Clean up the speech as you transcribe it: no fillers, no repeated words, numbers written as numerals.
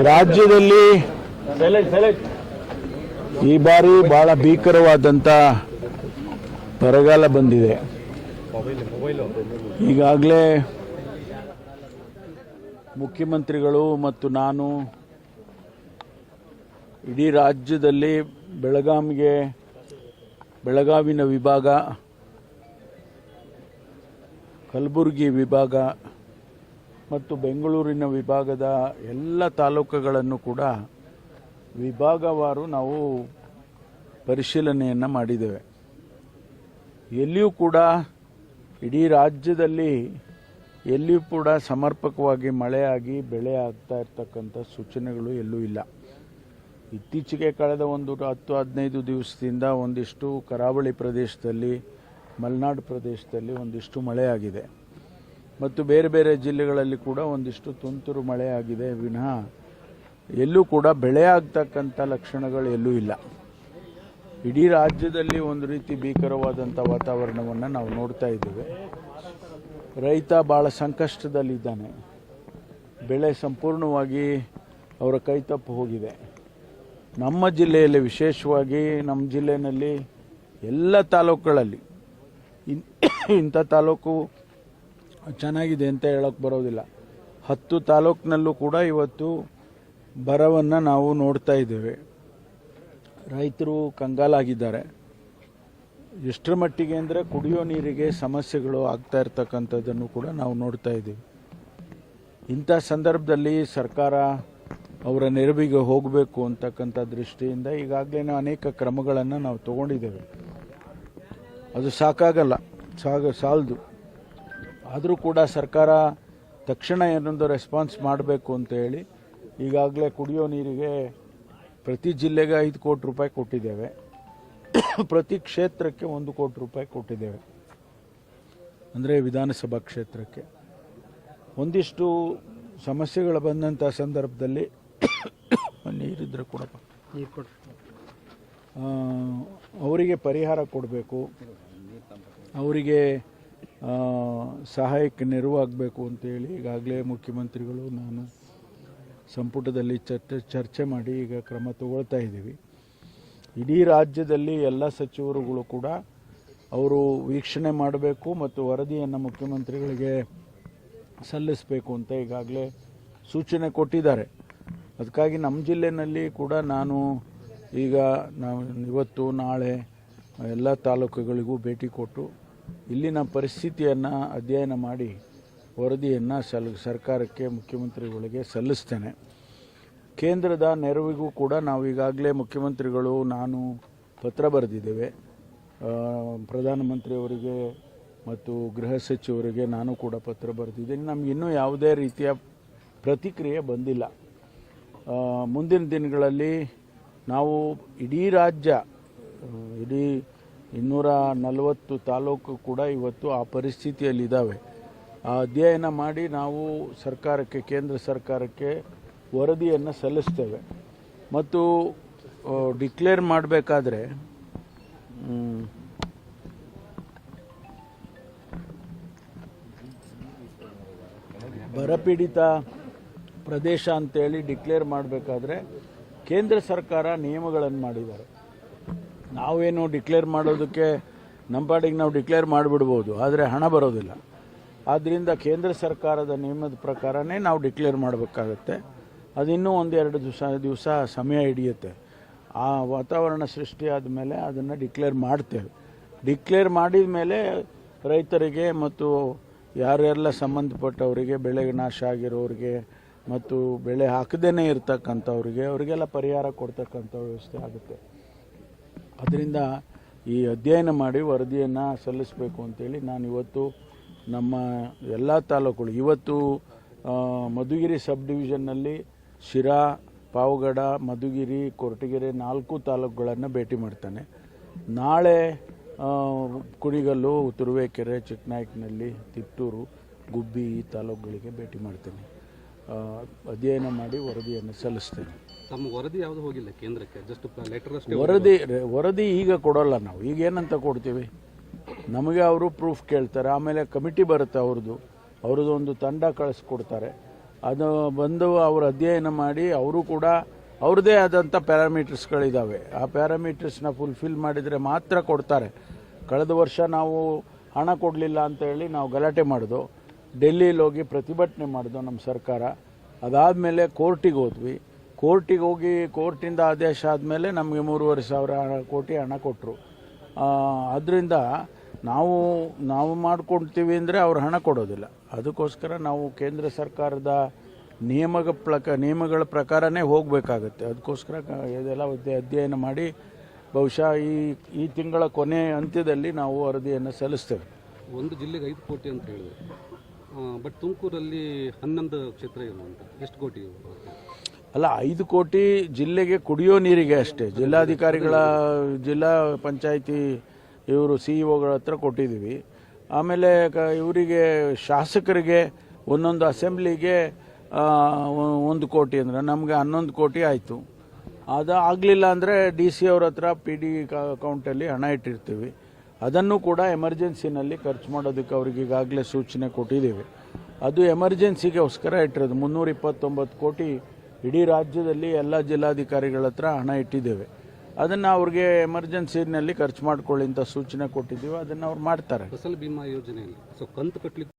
ರಾಜ್ಯದಲ್ಲಿ ಈ ಬಾರಿ ಬಹಳ ಭೀಕರವಾದಂಥ ಬರಗಾಲ ಬಂದಿದೆ. ಈಗಾಗಲೇ ಮುಖ್ಯಮಂತ್ರಿಗಳು ಮತ್ತು ನಾನು ಇಡೀ ರಾಜ್ಯದಲ್ಲಿ ಬೆಳಗಾವಿನ ವಿಭಾಗ, ಕಲಬುರಗಿ ವಿಭಾಗ ಮತ್ತು ಬೆಂಗಳೂರಿನ ವಿಭಾಗದ ಎಲ್ಲ ತಾಲೂಕುಗಳನ್ನು ಕೂಡ ವಿಭಾಗವಾರು ನಾವು ಪರಿಶೀಲನೆಯನ್ನು ಮಾಡಿದ್ದೇವೆ. ಎಲ್ಲಿಯೂ ಕೂಡ ಇಡೀ ರಾಜ್ಯದಲ್ಲಿ ಎಲ್ಲಿಯೂ ಕೂಡ ಸಮರ್ಪಕವಾಗಿ ಮಳೆಯಾಗಿ ಬೆಳೆ ಆಗ್ತಾ ಇರ್ತಕ್ಕಂಥ ಸೂಚನೆಗಳು ಎಲ್ಲೂ ಇಲ್ಲ. ಇತ್ತೀಚೆಗೆ ಕಳೆದ ಒಂದು 10-15 ದಿವಸದಿಂದ ಒಂದಿಷ್ಟು ಕರಾವಳಿ ಪ್ರದೇಶದಲ್ಲಿ, ಮಲೆನಾಡು ಪ್ರದೇಶದಲ್ಲಿ ಒಂದಿಷ್ಟು ಮಳೆಯಾಗಿದೆ ಮತ್ತು ಬೇರೆ ಬೇರೆ ಜಿಲ್ಲೆಗಳಲ್ಲಿ ಕೂಡ ಒಂದಿಷ್ಟು ತುಂತುರು ಮಳೆಯಾಗಿದೆ ವಿನಃ ಎಲ್ಲೂ ಕೂಡ ಬೆಳೆ ಆಗ್ತಕ್ಕಂಥ ಲಕ್ಷಣಗಳು ಎಲ್ಲೂ ಇಲ್ಲ. ಇಡೀ ರಾಜ್ಯದಲ್ಲಿ ಒಂದು ರೀತಿ ಭೀಕರವಾದಂಥ ವಾತಾವರಣವನ್ನು ನಾವು ನೋಡ್ತಾ ಇದ್ದೇವೆ. ರೈತ ಭಾಳ ಸಂಕಷ್ಟದಲ್ಲಿದ್ದಾನೆ. ಬೆಳೆ ಸಂಪೂರ್ಣವಾಗಿ ಅವರ ಕೈ ತಪ್ಪು ಹೋಗಿದೆ. ನಮ್ಮ ಜಿಲ್ಲೆಯಲ್ಲಿ, ವಿಶೇಷವಾಗಿ ನಮ್ಮ ಜಿಲ್ಲೆಯಲ್ಲಿ ಎಲ್ಲ ತಾಲೂಕುಗಳಲ್ಲಿ ಇಂಥ ತಾಲೂಕು ಚೆನ್ನಾಗಿದೆ ಅಂತ ಹೇಳೋಕ್ಕೆ ಬರೋದಿಲ್ಲ. 10 ತಾಲೂಕಿನಲ್ಲೂ ಕೂಡ ಇವತ್ತು ಬರವನ್ನು ನಾವು ನೋಡ್ತಾ ಇದ್ದೇವೆ. ರೈತರು ಕಂಗಾಲಾಗಿದ್ದಾರೆ. ಎಷ್ಟರ ಮಟ್ಟಿಗೆ ಅಂದರೆ ಕುಡಿಯೋ ನೀರಿಗೆ ಸಮಸ್ಯೆಗಳು ಆಗ್ತಾ ಇರ್ತಕ್ಕಂಥದ್ದನ್ನು ಕೂಡ ನಾವು ನೋಡ್ತಾ ಇದ್ದೀವಿ. ಇಂಥ ಸಂದರ್ಭದಲ್ಲಿ ಸರ್ಕಾರ ಅವರ ನೆರವಿಗೆ ಹೋಗಬೇಕು ಅಂತಕ್ಕಂಥ ದೃಷ್ಟಿಯಿಂದ ಈಗಾಗಲೇ ಅನೇಕ ಕ್ರಮಗಳನ್ನು ನಾವು ತಗೊಂಡಿದ್ದೇವೆ. ಅದು ಸಾಕಾಗಲ್ಲ, ಸಾಲದು. ಆದರೂ ಕೂಡ ಸರ್ಕಾರ ತಕ್ಷಣ ಏನೊಂದು ರೆಸ್ಪಾನ್ಸ್ ಮಾಡಬೇಕು ಅಂತ ಹೇಳಿ ಈಗಾಗಲೇ ಕುಡಿಯೋ ನೀರಿಗೆ ಪ್ರತಿ ಜಿಲ್ಲೆಗೆ 5 ಕೋಟಿ ರೂಪಾಯಿ ಕೊಟ್ಟಿದ್ದೇವೆ. ಪ್ರತಿ ಕ್ಷೇತ್ರಕ್ಕೆ 1 ಕೋಟಿ ರೂಪಾಯಿ ಕೊಟ್ಟಿದ್ದೇವೆ. ಅಂದರೆ ವಿಧಾನಸಭಾ ಕ್ಷೇತ್ರಕ್ಕೆ ಒಂದಿಷ್ಟು ಸಮಸ್ಯೆಗಳು ಬಂದಂಥ ಸಂದರ್ಭದಲ್ಲಿ ನೀರಿದ್ರೆ ಕೊಡಪ್ಪ, ಅವರಿಗೆ ಪರಿಹಾರ ಕೊಡಬೇಕು, ಅವರಿಗೆ ಸಹಾಯಕ್ಕೆ ನೆರವಾಗಬೇಕು ಅಂತೇಳಿ ಈಗಾಗಲೇ ಮುಖ್ಯಮಂತ್ರಿಗಳು ನಾನು ಸಂಪುಟದಲ್ಲಿ ಚರ್ಚೆ ಮಾಡಿ ಈಗ ಕ್ರಮ ತಗೊಳ್ತಾ ಇದ್ದೀವಿ. ಇಡೀ ರಾಜ್ಯದಲ್ಲಿ ಎಲ್ಲ ಸಚಿವರುಗಳು ಕೂಡ ಅವರು ವೀಕ್ಷಣೆ ಮಾಡಬೇಕು ಮತ್ತು ವರದಿಯನ್ನು ಮುಖ್ಯಮಂತ್ರಿಗಳಿಗೆ ಸಲ್ಲಿಸಬೇಕು ಅಂತ ಈಗಾಗಲೇ ಸೂಚನೆ ಕೊಟ್ಟಿದ್ದಾರೆ. ಅದಕ್ಕಾಗಿ ನಮ್ಮ ಜಿಲ್ಲೆಯಲ್ಲಿ ಕೂಡ ನಾನು ಇವತ್ತು ನಾಳೆ ಎಲ್ಲ ತಾಲೂಕುಗಳಿಗೂ ಭೇಟಿ ಕೊಟ್ಟು ಇಲ್ಲಿನ ಪರಿಸ್ಥಿತಿಯನ್ನು ಅಧ್ಯಯನ ಮಾಡಿ ವರದಿಯನ್ನು ಸರ್ಕಾರಕ್ಕೆ, ಮುಖ್ಯಮಂತ್ರಿಗಳಿಗೆ ಸಲ್ಲಿಸ್ತೇನೆ. ಕೇಂದ್ರದ ನೆರವಿಗೂ ಕೂಡ ನಾವು ಈಗಾಗಲೇ ಮುಖ್ಯಮಂತ್ರಿಗಳು, ನಾನು ಪತ್ರ ಬರೆದಿದ್ದೇವೆ. ಪ್ರಧಾನಮಂತ್ರಿಯವರಿಗೆ ಮತ್ತು ಗೃಹ ಸಚಿವರಿಗೆ ನಾನು ಕೂಡ ಪತ್ರ ಬರೆದಿದ್ದೀನಿ. ನಮಗಿನ್ನೂ ಯಾವುದೇ ರೀತಿಯ ಪ್ರತಿಕ್ರಿಯೆ ಬಂದಿಲ್ಲ. ಮುಂದಿನ ದಿನಗಳಲ್ಲಿ ನಾವು ಇಡೀ ರಾಜ್ಯ, ಇಡೀ 240 ತಾಲೂಕು ಕೂಡ ಇವತ್ತು ಆ ಪರಿಸ್ಥಿತಿಯಲ್ಲಿದ್ದಾವೆ. ಆ ಅಧ್ಯಯನ ಮಾಡಿ ನಾವು ಸರ್ಕಾರಕ್ಕೆ, ಕೇಂದ್ರ ಸರ್ಕಾರಕ್ಕೆ ವರದಿಯನ್ನು ಸಲ್ಲಿಸ್ತೇವೆ. ಮತ್ತು ಡಿಕ್ಲೇರ್ ಮಾಡಬೇಕಾದ್ರೆ ಬರಪೀಡಿತ ಪ್ರದೇಶ ಅಂತೇಳಿ ಡಿಕ್ಲೇರ್ ಮಾಡಬೇಕಾದ್ರೆ ಕೇಂದ್ರ ಸರ್ಕಾರ ನಿಯಮಗಳನ್ನು ಮಾಡಿದ್ದಾರೆ. ನಾವೇನು ಡಿಕ್ಲೇರ್ ಮಾಡೋದಕ್ಕೆ ನಮ್ಮ ಪಾಡಿಗೆ ನಾವು ಡಿಕ್ಲೇರ್ ಮಾಡಿಬಿಡ್ಬೋದು, ಆದರೆ ಹಣ ಬರೋದಿಲ್ಲ. ಆದ್ದರಿಂದ ಕೇಂದ್ರ ಸರ್ಕಾರದ ನಿಯಮದ ಪ್ರಕಾರನೇ ನಾವು ಡಿಕ್ಲೇರ್ ಮಾಡಬೇಕಾಗತ್ತೆ. ಅದಿನ್ನೂ 1-2 ದಿವಸ ಸಮಯ ಹಿಡಿಯುತ್ತೆ. ಆ ವಾತಾವರಣ ಸೃಷ್ಟಿಯಾದ ಮೇಲೆ ಅದನ್ನು ಡಿಕ್ಲೇರ್ ಮಾಡ್ತೇವೆ. ಡಿಕ್ಲೇರ್ ಮಾಡಿದ ಮೇಲೆ ರೈತರಿಗೆ ಮತ್ತು ಯಾರೆಲ್ಲ ಸಂಬಂಧಪಟ್ಟವರಿಗೆ, ಬೆಳೆಗೆ ನಾಶ ಆಗಿರೋರಿಗೆ ಮತ್ತು ಬೆಳೆ ಹಾಕದೇ ಇರ್ತಕ್ಕಂಥವ್ರಿಗೆ, ಅವರಿಗೆಲ್ಲ ಪರಿಹಾರ ಕೊಡ್ತಕ್ಕಂಥ ವ್ಯವಸ್ಥೆ ಆಗುತ್ತೆ. ಅದರಿಂದ ಈ ಅಧ್ಯಯನ ಮಾಡಿ ವರದಿಯನ್ನು ಸಲ್ಲಿಸಬೇಕು ಅಂತೇಳಿ ನಾನು ಇವತ್ತು ನಮ್ಮ ಎಲ್ಲ ತಾಲೂಕುಗಳು, ಇವತ್ತು ಮಧುಗಿರಿ ಸಬ್ ಡಿವಿಷನ್ನಲ್ಲಿ ಶಿರಾ, ಪಾವಗಡ, ಮಧುಗಿರಿ, ಕೊರಟಗೆರೆ 4 ತಾಲೂಕುಗಳನ್ನು ಭೇಟಿ ಮಾಡ್ತಾನೆ. ನಾಳೆ ಕುಣಿಗಲ್ಲು, ತುರುವೇಕೆರೆ, ಚಿಕ್ಕನಾಯಕನಹಳ್ಳಿ, ತಿಪ್ಟೂರು, ಗುಬ್ಬಿ ಈ ತಾಲೂಕುಗಳಿಗೆ ಭೇಟಿ ಮಾಡ್ತೇನೆ. ಅಧ್ಯಯನ ಮಾಡಿ ವರದಿಯನ್ನು ಸಲ್ಲಿಸ್ತೇನೆ. ತಮ್ಮ ವರದಿ ಯಾವುದು ಹೋಗಿಲ್ಲ ಕೇಂದ್ರಕ್ಕೆ? ಜಸ್ಟ್ ಲೆಟರ್ ಅಷ್ಟೇ. ವರದಿ ಈಗ ಕೊಡೋಲ್ಲ ನಾವು. ಈಗ ಏನಂತ ಕೊಡ್ತೀವಿ? ನಮಗೆ ಅವರು ಪ್ರೂಫ್ ಕೇಳ್ತಾರೆ, ಆಮೇಲೆ ಕಮಿಟಿ ಬರುತ್ತೆ ಅವ್ರದ್ದು ಒಂದು ತಂಡ ಕಳಿಸ್ಕೊಡ್ತಾರೆ. ಅದು ಬಂದು ಅವರು ಅಧ್ಯಯನ ಮಾಡಿ ಅವರು ಕೂಡ ಅವ್ರದ್ದೇ ಆದಂಥ ಪ್ಯಾರಾಮೀಟರ್ಸ್ಗಳಿದ್ದಾವೆ. ಆ ಪ್ಯಾರಾಮೀಟರ್ಸ್ನ ಫುಲ್ಫಿಲ್ ಮಾಡಿದರೆ ಮಾತ್ರ ಕೊಡ್ತಾರೆ. ಕಳೆದ ವರ್ಷ ನಾವು ಹಣ ಕೊಡಲಿಲ್ಲ ಅಂತ ಹೇಳಿ ನಾವು ಗಲಾಟೆ ಮಾಡಿದ್ವು, ಡೆಲ್ಲಿಲಿ ಹೋಗಿ ಪ್ರತಿಭಟನೆ ಮಾಡಿದ್ವು ನಮ್ಮ ಸರ್ಕಾರ. ಅದಾದಮೇಲೆ ಕೋರ್ಟಿಗೆ ಹೋದ್ವಿ. ಕೋರ್ಟಿಗೆ ಹೋಗಿ ಕೋರ್ಟಿಂದ ಆದೇಶ ಆದಮೇಲೆ ನಮಗೆ 3,500 ಕೋಟಿ ಹಣ ಕೊಟ್ಟರು. ಅದರಿಂದ ನಾವು ಮಾಡ್ಕೊಳ್ತೀವಿ ಅಂದರೆ ಅವ್ರು ಹಣ ಕೊಡೋದಿಲ್ಲ. ಅದಕ್ಕೋಸ್ಕರ ನಾವು ಕೇಂದ್ರ ಸರ್ಕಾರದ ನಿಯಮಗಳ ಪ್ರಕಾರನೇ ಹೋಗಬೇಕಾಗತ್ತೆ. ಅದಕ್ಕೋಸ್ಕರ ಇದೆಲ್ಲ ಅಧ್ಯಯನ ಮಾಡಿ ಬಹುಶಃ ಈ ತಿಂಗಳ ಕೊನೆ ಅಂತ್ಯದಲ್ಲಿ ನಾವು ವರದಿಯನ್ನು ಸಲ್ಲಿಸ್ತೇವೆ. ಒಂದು ಜಿಲ್ಲೆಗೆ 5 ಕೋಟಿ ಅಂತ ಹೇಳಿದೆ, ಬಟ್ ತುಮಕೂರಲ್ಲಿ 11 ಕ್ಷೇತ್ರ ಏನು ಅಂತ ಎಷ್ಟು ಕೋಟಿ? ಅಲ್ಲ, 5 ಕೋಟಿ ಜಿಲ್ಲೆಗೆ ಕುಡಿಯೋ ನೀರಿಗೆ ಅಷ್ಟೇ. ಜಿಲ್ಲಾಧಿಕಾರಿಗಳ ಜಿಲ್ಲಾ ಪಂಚಾಯಿತಿ ಇವರು CEO ಹತ್ರ ಕೊಟ್ಟಿದ್ದೀವಿ. ಆಮೇಲೆ ಇವರಿಗೆ ಶಾಸಕರಿಗೆ ಒಂದೊಂದು ಅಸೆಂಬ್ಲಿಗೆ 1 ಕೋಟಿ ಅಂದರೆ ನಮಗೆ 11 ಕೋಟಿ ಆಯಿತು. ಅದು ಆಗಲಿಲ್ಲ ಅಂದರೆ DC ಅವ್ರ ಹತ್ರ PD ಅಕೌಂಟಲ್ಲಿ ಹಣ ಇಟ್ಟಿರ್ತೀವಿ. ಅದನ್ನು ಕೂಡ ಎಮರ್ಜೆನ್ಸಿನಲ್ಲಿ ಖರ್ಚು ಮಾಡೋದಕ್ಕೆ ಅವ್ರಿಗೆ ಈಗಾಗಲೇ ಸೂಚನೆ ಕೊಟ್ಟಿದ್ದೀವಿ. ಅದು ಎಮರ್ಜೆನ್ಸಿಗೋಸ್ಕರ ಇಟ್ಟಿರೋದು. 329 ಕೋಟಿ ಇಡೀ ರಾಜ್ಯದಲ್ಲಿ ಎಲ್ಲ ಜಿಲ್ಲಾಧಿಕಾರಿಗಳ ಹತ್ರ ಹಣ ಇಟ್ಟಿದ್ದೇವೆ. ಅದನ್ನು ಅವ್ರಿಗೆ ಎಮರ್ಜೆನ್ಸಿನಲ್ಲಿ ಖರ್ಚು ಮಾಡ್ಕೊಳ್ಳಿ ಅಂತ ಸೂಚನೆ ಕೊಟ್ಟಿದ್ದೀವಿ. ಅದನ್ನು ಅವ್ರು ಮಾಡ್ತಾರೆ. ಫಸಲ್ ಬಿಮಾ ಯೋಜನೆಯಲ್ಲಿ ಕಂತು ಕಟ್ಟಲಿಕ್ಕೆ